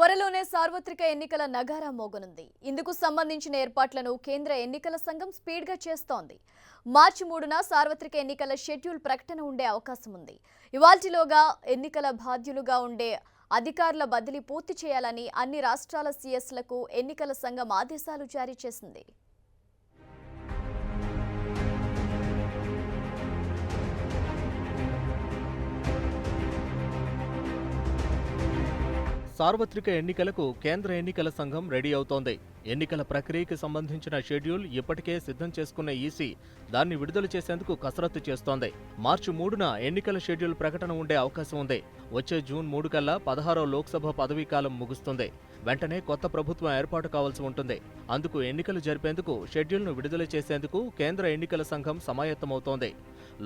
త్వరలోనే సార్వత్రిక ఎన్నికల నగారా మోగనుంది. ఇందుకు సంబంధించిన ఏర్పాట్లను కేంద్ర ఎన్నికల సంఘం స్పీడ్గా చేస్తోంది. మార్చి 3న సార్వత్రిక ఎన్నికల షెడ్యూల్ ప్రకటన ఉండే అవకాశం ఉంది. ఇవాల్టిలోగా ఎన్నికల బాధ్యులుగా ఉండే అధికారుల బదిలీ పూర్తి చేయాలని అన్ని రాష్ట్రాల సీఎస్లకు ఎన్నికల సంఘం ఆదేశాలు జారీ చేసింది. సార్వత్రిక ఎన్నికలకు కేంద్ర ఎన్నికల సంఘం రెడీ అవుతోంది. ఎన్నికల ప్రక్రియకి సంబంధించిన షెడ్యూల్ ఇప్పటికే సిద్ధం చేసుకున్న ఈసీ దాన్ని విడుదల చేసేందుకు కసరత్తు చేస్తోంది. మార్చి 3న ఎన్నికల షెడ్యూల్ ప్రకటన ఉండే అవకాశం ఉంది. వచ్చే జూన్ 3 కల్లా 16వ లోక్సభ పదవీకాలం ముగుస్తుంది. వెంటనే కొత్త ప్రభుత్వం ఏర్పాటు కావాల్సి ఉంటుంది. అందుకు ఎన్నికలు జరిపేందుకు షెడ్యూల్ను విడుదల చేసేందుకు కేంద్ర ఎన్నికల సంఘం సమాయత్తమవుతోంది.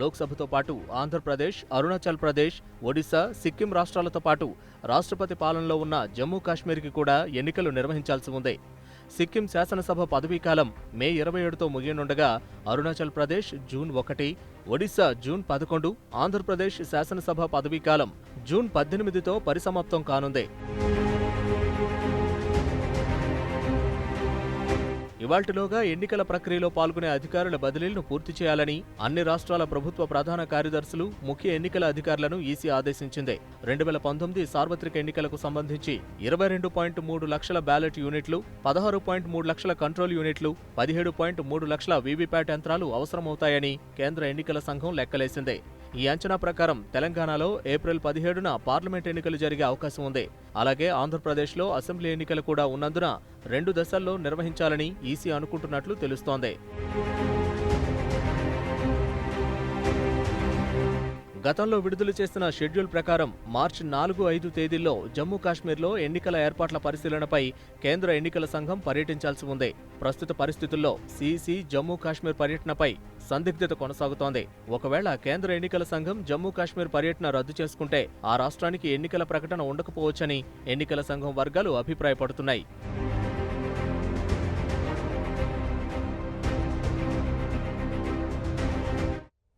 లోక్సభతో పాటు ఆంధ్రప్రదేశ్, అరుణాచల్ ప్రదేశ్, ఒడిశా, సిక్కిం రాష్ట్రాలతో పాటు రాష్ట్రపతి పాలనలో ఉన్న జమ్మూ కాశ్మీర్కి కూడా ఎన్నికలు నిర్వహించాల్సి ఉంది. సిక్కిం శాసనసభ పదవీకాలం మే 27తో ముగియనుండగా అరుణాచల్ ప్రదేశ్ జూన్ 1, ఒడిశా జూన్ 11, ఆంధ్రప్రదేశ్ శాసనసభ పదవీకాలం జూన్ 18తో పరిసమాప్తం కానుంది. ఇవాల్టిలోగా ఎన్నికల ప్రక్రియలో పాల్గొనే అధికారుల బదిలీలను పూర్తి చేయాలని అన్ని రాష్ట్రాల ప్రభుత్వ ప్రధాన కార్యదర్శులు, ముఖ్య ఎన్నికల అధికారులను ఈసీ ఆదేశించింది. 2019 సార్వత్రిక ఎన్నికలకు సంబంధించి 22.3 లక్షల బ్యాలెట్ యూనిట్లు, 16.3 లక్షల కంట్రోల్ యూనిట్లు, 17.3 లక్షల వీవీప్యాట్ యంత్రాలు అవసరమవుతాయని కేంద్ర ఎన్నికల సంఘం లెక్కలేసింది. ఈ అంచనా ప్రకారం తెలంగాణలో ఏప్రిల్ 17న పార్లమెంట్ ఎన్నికలు జరిగే అవకాశం ఉంది. అలాగే ఆంధ్రప్రదేశ్లో అసెంబ్లీ ఎన్నికలు కూడా ఉన్నందున 2 దశల్లో నిర్వహించాలని ఈసీ అనుకుంటున్నట్లు తెలుస్తోంది. గతంలో విడుదల చేసిన షెడ్యూల్ ప్రకారం మార్చి 4, 5 తేదీల్లో జమ్మూ కాశ్మీర్లో ఎన్నికల ఏర్పాట్ల పరిశీలనపై కేంద్ర ఎన్నికల సంఘం పర్యటించాల్సి ఉంది. ప్రస్తుత పరిస్థితుల్లో సీఈసీ జమ్మూ కాశ్మీర్ పర్యటనపై సందిగ్ధత కొనసాగుతోంది. ఒకవేళ కేంద్ర ఎన్నికల సంఘం జమ్మూ కాశ్మీర్ పర్యటన రద్దు చేసుకుంటే ఆ రాష్ట్రానికి ఎన్నికల ప్రకటన ఉండకపోవచ్చని ఎన్నికల సంఘం వర్గాలు అభిప్రాయపడుతున్నాయి.